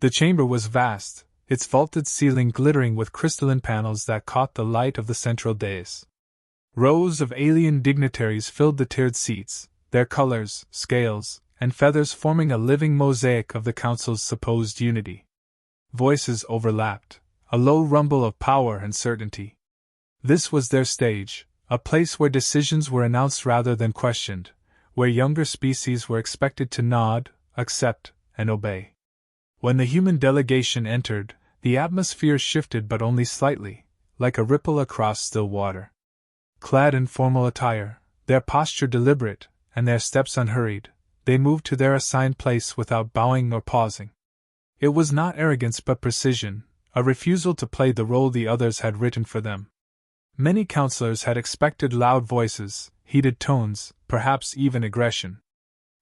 The chamber was vast, its vaulted ceiling glittering with crystalline panels that caught the light of the central dais. Rows of alien dignitaries filled the tiered seats, their colors, scales, and feathers forming a living mosaic of the council's supposed unity. Voices overlapped, a low rumble of power and certainty. This was their stage, a place where decisions were announced rather than questioned, where younger species were expected to nod, accept, and obey. When the human delegation entered, the atmosphere shifted but only slightly, like a ripple across still water. Clad in formal attire, their posture deliberate, and their steps unhurried, they moved to their assigned place without bowing nor pausing. It was not arrogance but precision, a refusal to play the role the others had written for them. Many counselors had expected loud voices, heated tones, perhaps even aggression.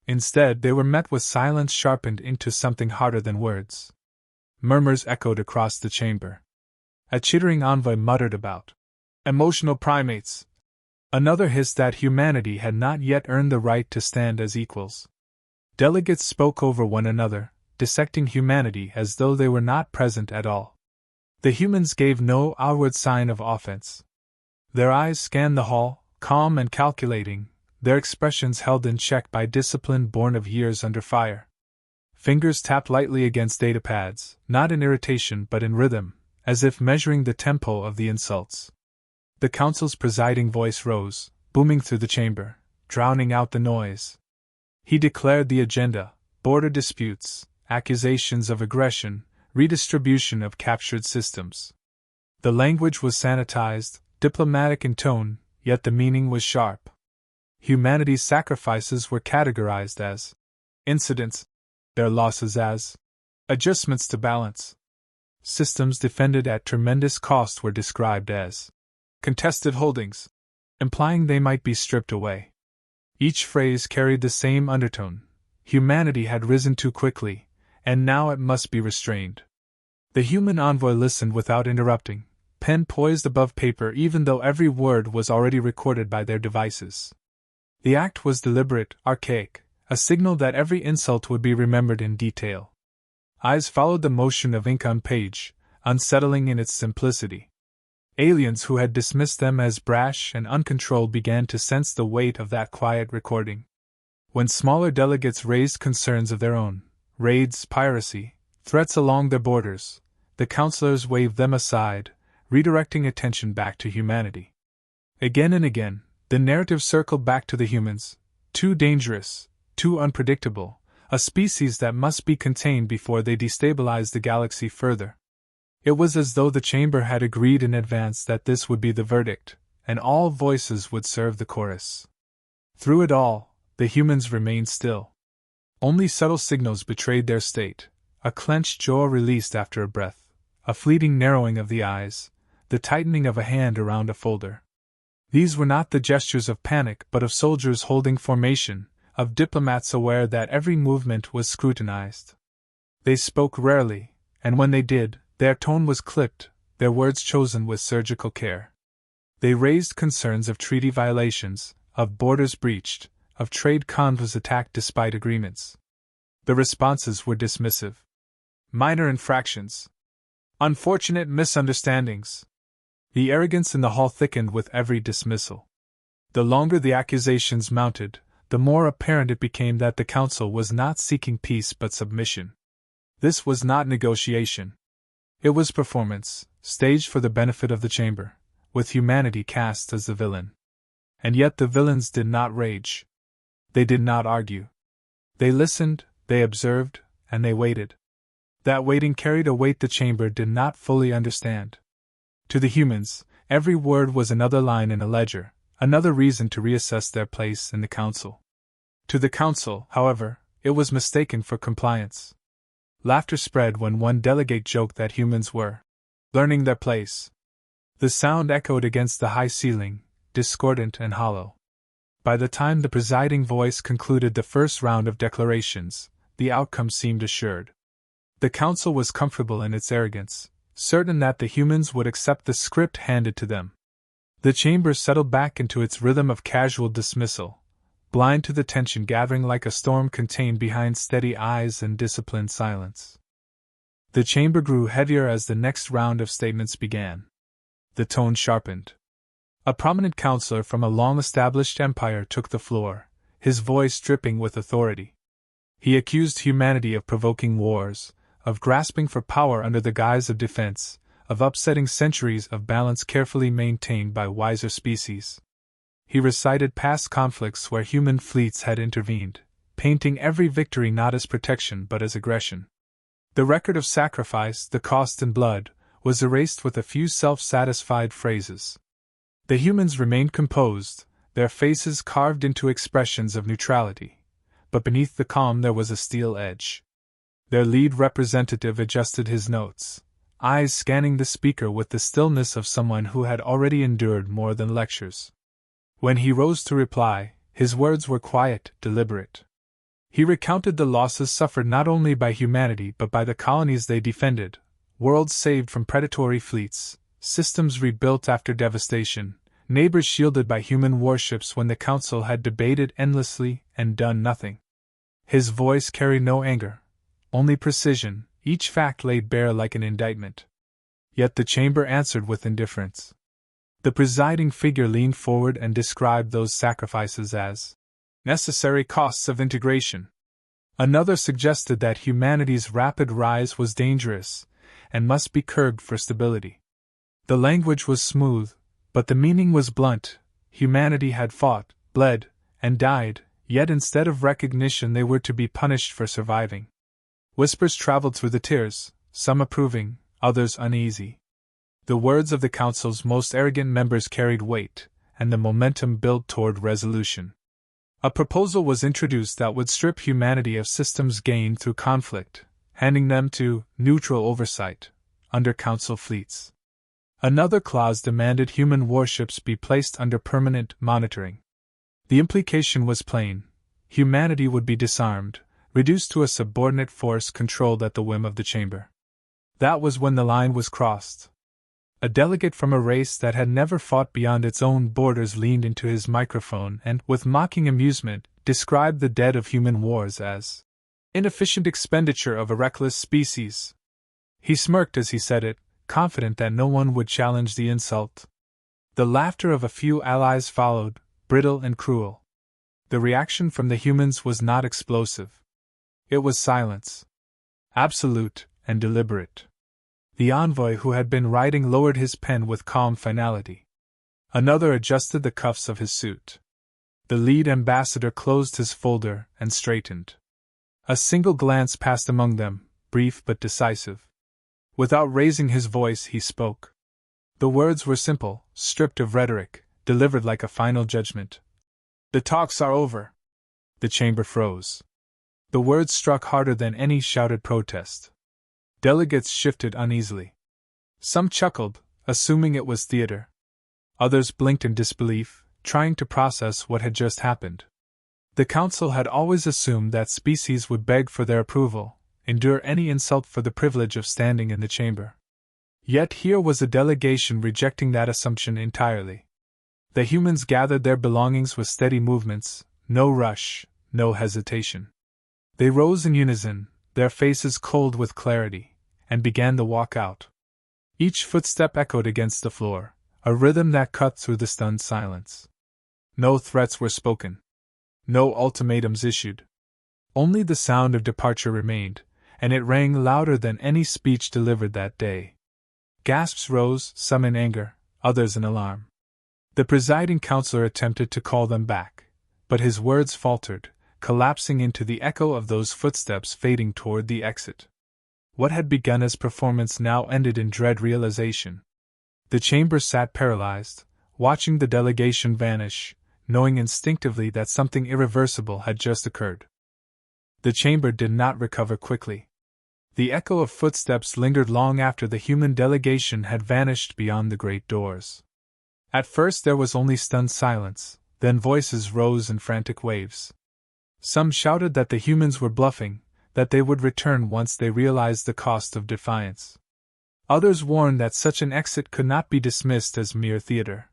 Instead, they were met with silence sharpened into something harder than words. Murmurs echoed across the chamber. A chittering envoy muttered about emotional primates. Another hissed that humanity had not yet earned the right to stand as equals. Delegates spoke over one another, dissecting humanity as though they were not present at all. The humans gave no outward sign of offense. Their eyes scanned the hall, calm and calculating, their expressions held in check by discipline born of years under fire. Fingers tapped lightly against datapads, not in irritation but in rhythm, as if measuring the tempo of the insults. The council's presiding voice rose, booming through the chamber, drowning out the noise. He declared the agenda: border disputes, accusations of aggression, redistribution of captured systems. The language was sanitized, diplomatic in tone, yet the meaning was sharp. Humanity's sacrifices were categorized as incidents, their losses as adjustments to balance. Systems defended at tremendous cost were described as contested holdings, implying they might be stripped away. Each phrase carried the same undertone: humanity had risen too quickly, and now it must be restrained. The human envoy listened without interrupting, pen poised above paper even though every word was already recorded by their devices. The act was deliberate, archaic, a signal that every insult would be remembered in detail. Eyes followed the motion of ink on page, unsettling in its simplicity. Aliens who had dismissed them as brash and uncontrolled began to sense the weight of that quiet recording. When smaller delegates raised concerns of their own, raids, piracy, threats along their borders, the counselors waved them aside, redirecting attention back to humanity. Again and again, the narrative circled back to the humans: too dangerous, too unpredictable, a species that must be contained before they destabilize the galaxy further. It was as though the chamber had agreed in advance that this would be the verdict, and all voices would serve the chorus. Through it all, the humans remained still. Only subtle signals betrayed their state: a clenched jaw released after a breath, a fleeting narrowing of the eyes, the tightening of a hand around a folder. These were not the gestures of panic but of soldiers holding formation, of diplomats aware that every movement was scrutinized. They spoke rarely, and when they did, their tone was clipped, their words chosen with surgical care. They raised concerns of treaty violations, of borders breached, of trade convoys attacked despite agreements. The responses were dismissive. Minor infractions. Unfortunate misunderstandings. The arrogance in the hall thickened with every dismissal. The longer the accusations mounted, the more apparent it became that the council was not seeking peace but submission. This was not negotiation. It was performance, staged for the benefit of the chamber, with humanity cast as the villain. And yet the villains did not rage. They did not argue. They listened, they observed, and they waited. That waiting carried a weight the chamber did not fully understand. To the humans, every word was another line in a ledger, another reason to reassess their place in the council. To the council, however, it was mistaken for compliance. Laughter spread when one delegate joked that humans were learning their place. The sound echoed against the high ceiling, discordant and hollow. By the time the presiding voice concluded the first round of declarations, the outcome seemed assured. The council was comfortable in its arrogance, certain that the humans would accept the script handed to them. The chamber settled back into its rhythm of casual dismissal, blind to the tension gathering like a storm contained behind steady eyes and disciplined silence. The chamber grew heavier as the next round of statements began. The tone sharpened. A prominent counselor from a long-established empire took the floor, his voice dripping with authority. He accused humanity of provoking wars, of grasping for power under the guise of defense, of upsetting centuries of balance carefully maintained by wiser species. He recited past conflicts where human fleets had intervened, painting every victory not as protection but as aggression. The record of sacrifice, the cost in blood, was erased with a few self-satisfied phrases. The humans remained composed, their faces carved into expressions of neutrality, but beneath the calm there was a steel edge. Their lead representative adjusted his notes, eyes scanning the speaker with the stillness of someone who had already endured more than lectures. When he rose to reply, his words were quiet, deliberate. He recounted the losses suffered not only by humanity but by the colonies they defended, worlds saved from predatory fleets, systems rebuilt after devastation, neighbors shielded by human warships when the Council had debated endlessly and done nothing. His voice carried no anger, only precision, each fact laid bare like an indictment. Yet the chamber answered with indifference. The presiding figure leaned forward and described those sacrifices as necessary costs of integration. Another suggested that humanity's rapid rise was dangerous and must be curbed for stability. The language was smooth, but the meaning was blunt. Humanity had fought, bled, and died, yet instead of recognition they were to be punished for surviving. Whispers traveled through the tiers, some approving, others uneasy. The words of the Council's most arrogant members carried weight, and the momentum built toward resolution. A proposal was introduced that would strip humanity of systems gained through conflict, handing them to neutral oversight under Council fleets. Another clause demanded human warships be placed under permanent monitoring. The implication was plain: humanity would be disarmed, reduced to a subordinate force controlled at the whim of the chamber. That was when the line was crossed. A delegate from a race that had never fought beyond its own borders leaned into his microphone and, with mocking amusement, described the dead of human wars as inefficient expenditure of a reckless species. He smirked as he said it, confident that no one would challenge the insult. The laughter of a few allies followed, brittle and cruel. The reaction from the humans was not explosive. It was silence. Absolute and deliberate. The envoy who had been writing lowered his pen with calm finality. Another adjusted the cuffs of his suit. The lead ambassador closed his folder and straightened. A single glance passed among them, brief but decisive. Without raising his voice, he spoke. The words were simple, stripped of rhetoric, delivered like a final judgment. "The talks are over." The chamber froze. The words struck harder than any shouted protest. Delegates shifted uneasily. Some chuckled, assuming it was theater. Others blinked in disbelief, trying to process what had just happened. The Council had always assumed that species would beg for their approval, endure any insult for the privilege of standing in the chamber. Yet here was a delegation rejecting that assumption entirely. The humans gathered their belongings with steady movements, no rush, no hesitation. They rose in unison, their faces cold with clarity, and began the walk out. Each footstep echoed against the floor, a rhythm that cut through the stunned silence. No threats were spoken. No ultimatums issued. Only the sound of departure remained, and it rang louder than any speech delivered that day. Gasps rose, some in anger, others in alarm. The presiding counselor attempted to call them back, but his words faltered, collapsing into the echo of those footsteps fading toward the exit. What had begun as performance now ended in dread realization. The chamber sat paralyzed, watching the delegation vanish, knowing instinctively that something irreversible had just occurred. The chamber did not recover quickly. The echo of footsteps lingered long after the human delegation had vanished beyond the great doors. At first there was only stunned silence, then voices rose in frantic waves. Some shouted that the humans were bluffing, that they would return once they realized the cost of defiance. Others warned that such an exit could not be dismissed as mere theater.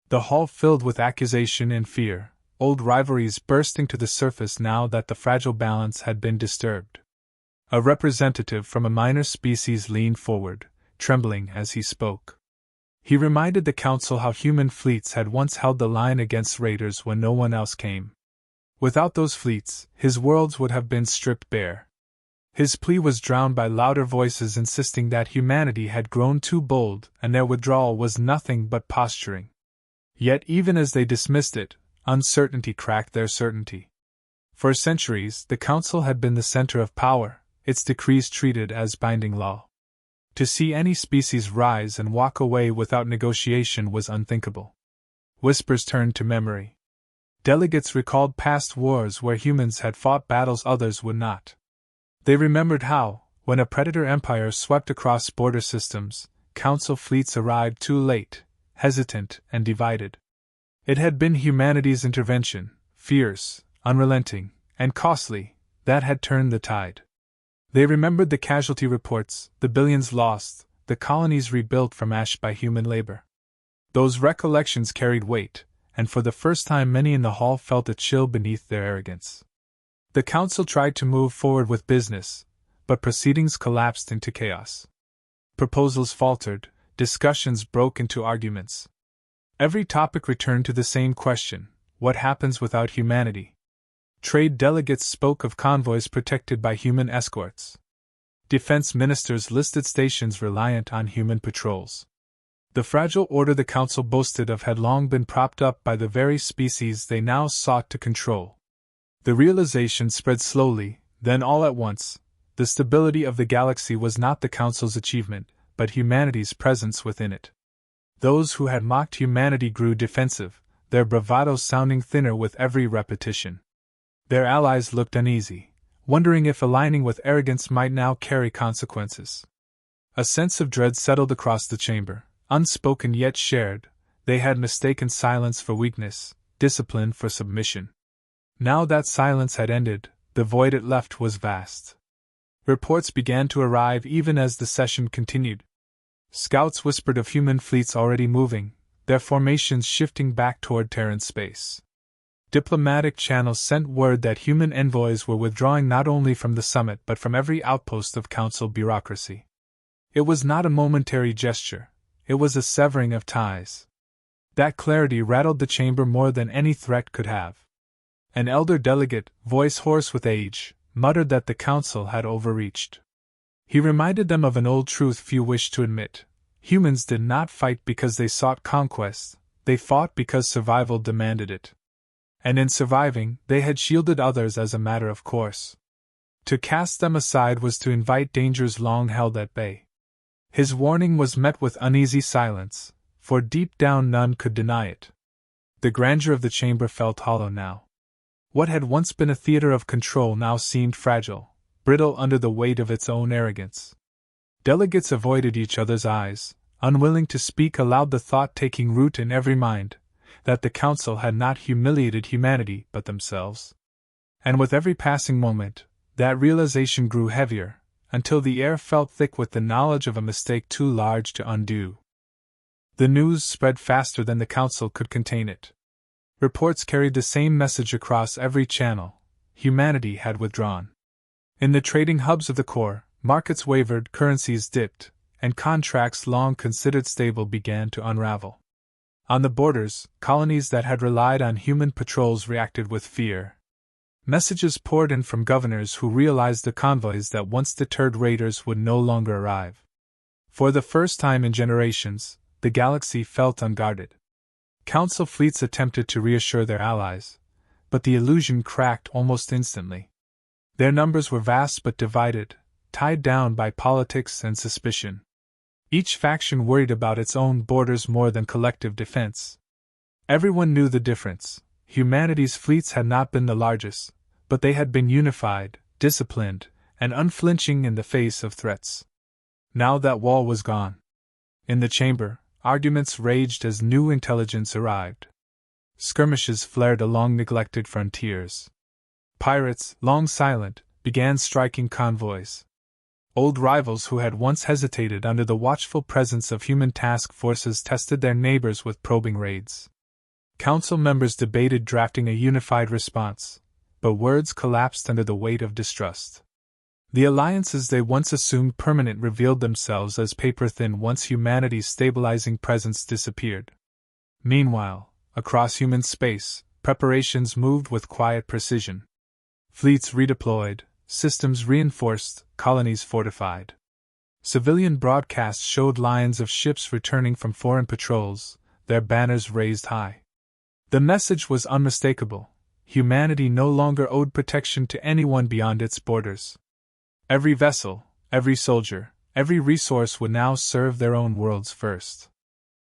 The hall filled with accusation and fear, old rivalries bursting to the surface now that the fragile balance had been disturbed. A representative from a minor species leaned forward, trembling as he spoke. He reminded the council how human fleets had once held the line against raiders when no one else came. Without those fleets, his worlds would have been stripped bare. His plea was drowned by louder voices insisting that humanity had grown too bold and their withdrawal was nothing but posturing. Yet even as they dismissed it, uncertainty cracked their certainty. For centuries, the council had been the center of power, its decrees treated as binding law. To see any species rise and walk away without negotiation was unthinkable. Whispers turned to memory. Delegates recalled past wars where humans had fought battles others would not. They remembered how, when a predator empire swept across border systems, council fleets arrived too late, hesitant and divided. It had been humanity's intervention, fierce, unrelenting, and costly, that had turned the tide. They remembered the casualty reports, the billions lost, the colonies rebuilt from ash by human labor. Those recollections carried weight, and for the first time many in the hall felt a chill beneath their arrogance. The council tried to move forward with business, but proceedings collapsed into chaos. Proposals faltered, discussions broke into arguments. Every topic returned to the same question: what happens without humanity? Trade delegates spoke of convoys protected by human escorts. Defense ministers listed stations reliant on human patrols. The fragile order the council boasted of had long been propped up by the very species they now sought to control. The realization spread slowly, then all at once: the stability of the galaxy was not the council's achievement, but humanity's presence within it. Those who had mocked humanity grew defensive, their bravado sounding thinner with every repetition. Their allies looked uneasy, wondering if aligning with arrogance might now carry consequences. A sense of dread settled across the chamber, unspoken yet shared. They had mistaken silence for weakness, discipline for submission. Now that silence had ended, the void it left was vast. Reports began to arrive even as the session continued. Scouts whispered of human fleets already moving, their formations shifting back toward Terran space. Diplomatic channels sent word that human envoys were withdrawing not only from the summit but from every outpost of council bureaucracy. It was not a momentary gesture, it was a severing of ties. That clarity rattled the chamber more than any threat could have. An elder delegate, voice hoarse with age, muttered that the council had overreached. He reminded them of an old truth few wished to admit: humans did not fight because they sought conquest, they fought because survival demanded it. And in surviving, they had shielded others as a matter of course. To cast them aside was to invite dangers long held at bay. His warning was met with uneasy silence, for deep down none could deny it. The grandeur of the chamber felt hollow now. What had once been a theater of control now seemed fragile, brittle under the weight of its own arrogance. Delegates avoided each other's eyes, unwilling to speak aloud, the thought taking root in every mind that the council had not humiliated humanity but themselves. And with every passing moment, that realization grew heavier, until the air felt thick with the knowledge of a mistake too large to undo. The news spread faster than the council could contain it. Reports carried the same message across every channel: humanity had withdrawn. In the trading hubs of the core, markets wavered, currencies dipped, and contracts long considered stable began to unravel. On the borders, colonies that had relied on human patrols reacted with fear. Messages poured in from governors who realized the convoys that once deterred raiders would no longer arrive. For the first time in generations, the galaxy felt unguarded. Council fleets attempted to reassure their allies, but the illusion cracked almost instantly. Their numbers were vast but divided, tied down by politics and suspicion. Each faction worried about its own borders more than collective defense. Everyone knew the difference: humanity's fleets had not been the largest, but they had been unified, disciplined, and unflinching in the face of threats. Now that wall was gone. In the chamber, arguments raged as new intelligence arrived. Skirmishes flared along neglected frontiers. Pirates, long silent, began striking convoys. Old rivals who had once hesitated under the watchful presence of human task forces tested their neighbors with probing raids. Council members debated drafting a unified response, but words collapsed under the weight of distrust. The alliances they once assumed permanent revealed themselves as paper-thin once humanity's stabilizing presence disappeared. Meanwhile, across human space, preparations moved with quiet precision. Fleets redeployed, systems reinforced, colonies fortified. Civilian broadcasts showed lines of ships returning from foreign patrols, their banners raised high. The message was unmistakable: humanity no longer owed protection to anyone beyond its borders. Every vessel, every soldier, every resource would now serve their own worlds first.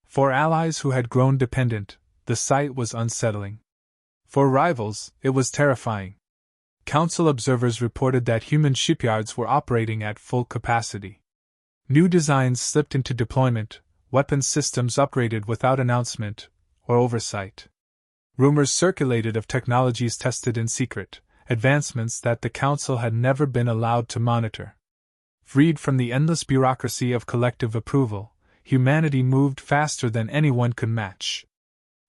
For allies who had grown dependent, the sight was unsettling. For rivals, it was terrifying. Council observers reported that human shipyards were operating at full capacity. New designs slipped into deployment, weapons systems upgraded without announcement or oversight. Rumors circulated of technologies tested in secret, advancements that the Council had never been allowed to monitor. Freed from the endless bureaucracy of collective approval, humanity moved faster than anyone could match.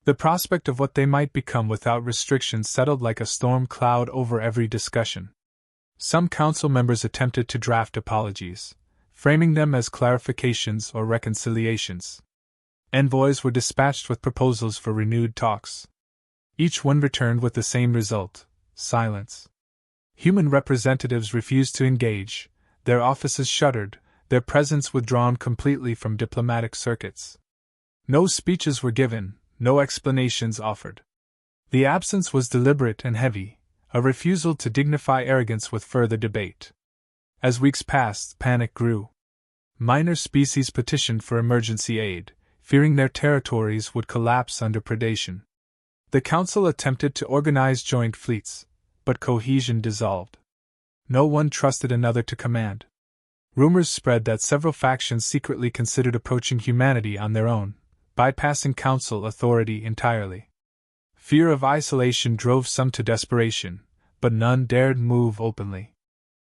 The prospect of what they might become without restriction settled like a storm cloud over every discussion. Some Council members attempted to draft apologies, framing them as clarifications or reconciliations. Envoys were dispatched with proposals for renewed talks. Each one returned with the same result: silence. Human representatives refused to engage, their offices shuttered, their presence withdrawn completely from diplomatic circuits. No speeches were given, no explanations offered. The absence was deliberate and heavy, a refusal to dignify arrogance with further debate. As weeks passed, panic grew. Minor species petitioned for emergency aid, fearing their territories would collapse under predation. The Council attempted to organize joint fleets, but cohesion dissolved. No one trusted another to command. Rumors spread that several factions secretly considered approaching humanity on their own, bypassing Council authority entirely. Fear of isolation drove some to desperation, but none dared move openly.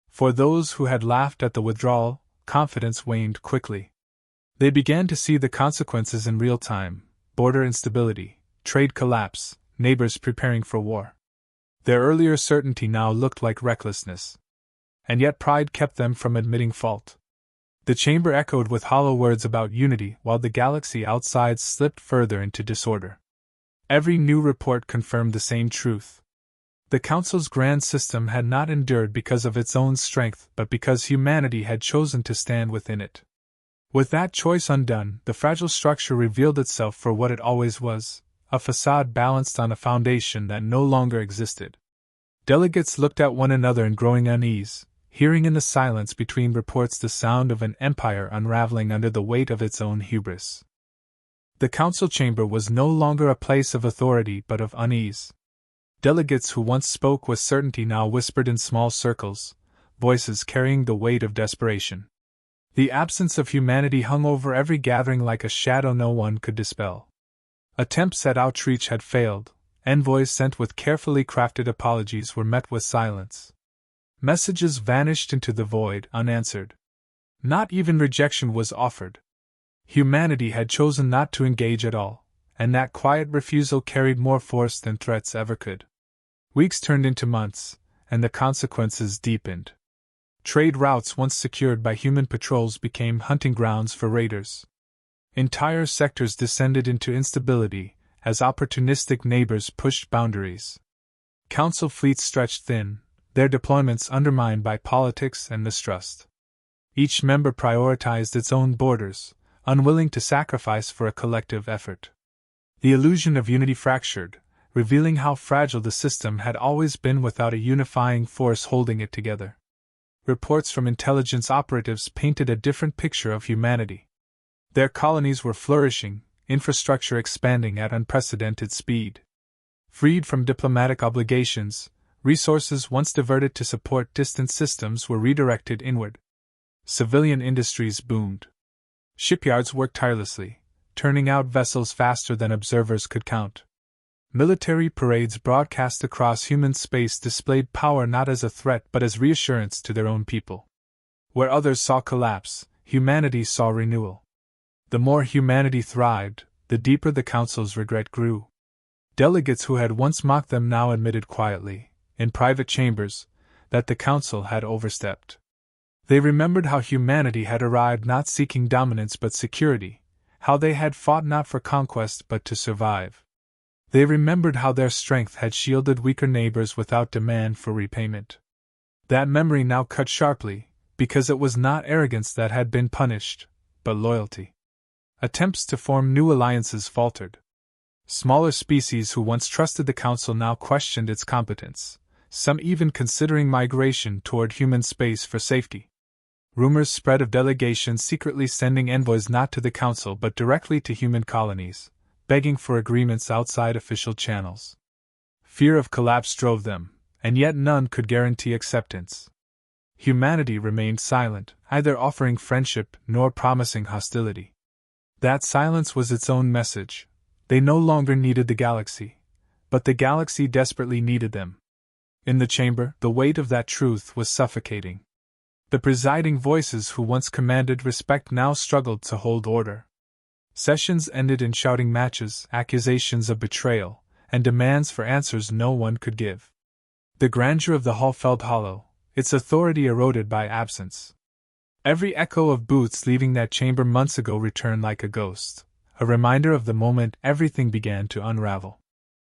For those who had laughed at the withdrawal, confidence waned quickly. They began to see the consequences in real time: border instability, trade collapse, neighbors preparing for war. Their earlier certainty now looked like recklessness. And yet pride kept them from admitting fault. The chamber echoed with hollow words about unity while the galaxy outside slipped further into disorder. Every new report confirmed the same truth. The Council's grand system had not endured because of its own strength but because humanity had chosen to stand within it. With that choice undone, the fragile structure revealed itself for what it always was: a facade balanced on a foundation that no longer existed. Delegates looked at one another in growing unease, hearing in the silence between reports the sound of an empire unraveling under the weight of its own hubris. The Council chamber was no longer a place of authority but of unease. Delegates who once spoke with certainty now whispered in small circles, voices carrying the weight of desperation. The absence of humanity hung over every gathering like a shadow no one could dispel. Attempts at outreach had failed. Envoys sent with carefully crafted apologies were met with silence. Messages vanished into the void, unanswered. Not even rejection was offered. Humanity had chosen not to engage at all, and that quiet refusal carried more force than threats ever could. Weeks turned into months, and the consequences deepened. Trade routes once secured by human patrols became hunting grounds for raiders. Entire sectors descended into instability as opportunistic neighbors pushed boundaries. Council fleets stretched thin, their deployments undermined by politics and mistrust. Each member prioritized its own borders, unwilling to sacrifice for a collective effort. The illusion of unity fractured, revealing how fragile the system had always been without a unifying force holding it together. Reports from intelligence operatives painted a different picture of humanity. Their colonies were flourishing, infrastructure expanding at unprecedented speed. Freed from diplomatic obligations, resources once diverted to support distant systems were redirected inward. Civilian industries boomed. Shipyards worked tirelessly, turning out vessels faster than observers could count. Military parades broadcast across human space displayed power not as a threat but as reassurance to their own people. Where others saw collapse, humanity saw renewal. The more humanity thrived, the deeper the Council's regret grew. Delegates who had once mocked them now admitted quietly, in private chambers, that the Council had overstepped. They remembered how humanity had arrived not seeking dominance but security, how they had fought not for conquest but to survive. They remembered how their strength had shielded weaker neighbors without demand for repayment. That memory now cut sharply, because it was not arrogance that had been punished, but loyalty. Attempts to form new alliances faltered. Smaller species who once trusted the Council now questioned its competence, some even considering migration toward human space for safety. Rumors spread of delegations secretly sending envoys not to the Council but directly to human colonies, begging for agreements outside official channels. Fear of collapse drove them, and yet none could guarantee acceptance. Humanity remained silent, neither offering friendship nor promising hostility. That silence was its own message. They no longer needed the galaxy, but the galaxy desperately needed them. In the chamber, the weight of that truth was suffocating. The presiding voices who once commanded respect now struggled to hold order. Sessions ended in shouting matches, accusations of betrayal, and demands for answers no one could give. The grandeur of the hall felt hollow, its authority eroded by absence. Every echo of boots leaving that chamber months ago returned like a ghost, a reminder of the moment everything began to unravel.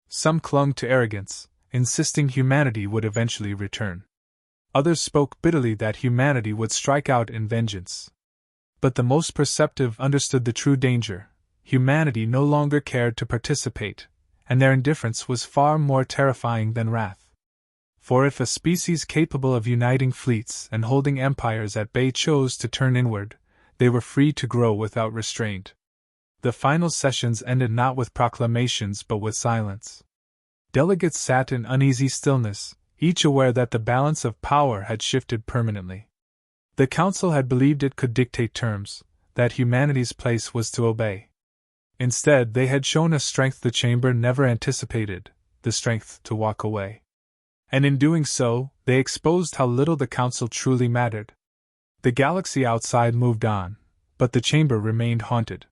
Some clung to arrogance, insisting humanity would eventually return. Others spoke bitterly that humanity would strike out in vengeance. But the most perceptive understood the true danger. Humanity no longer cared to participate, and their indifference was far more terrifying than wrath. For if a species capable of uniting fleets and holding empires at bay chose to turn inward, they were free to grow without restraint. The final sessions ended not with proclamations but with silence. Delegates sat in uneasy stillness, each aware that the balance of power had shifted permanently. The Council had believed it could dictate terms, that humanity's place was to obey. Instead, they had shown a strength the Chamber never anticipated, the strength to walk away. And in doing so, they exposed how little the Council truly mattered. The galaxy outside moved on, but the Chamber remained haunted.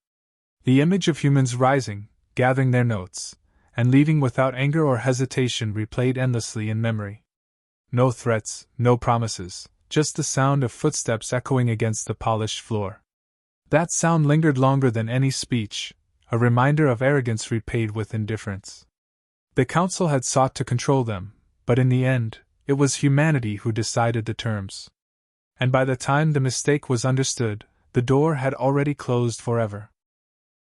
The image of humans rising, gathering their notes, and leaving without anger or hesitation replayed endlessly in memory. No threats, no promises, just the sound of footsteps echoing against the polished floor. That sound lingered longer than any speech, a reminder of arrogance repaid with indifference. The Council had sought to control them, but in the end, it was humanity who decided the terms. And by the time the mistake was understood, the door had already closed forever.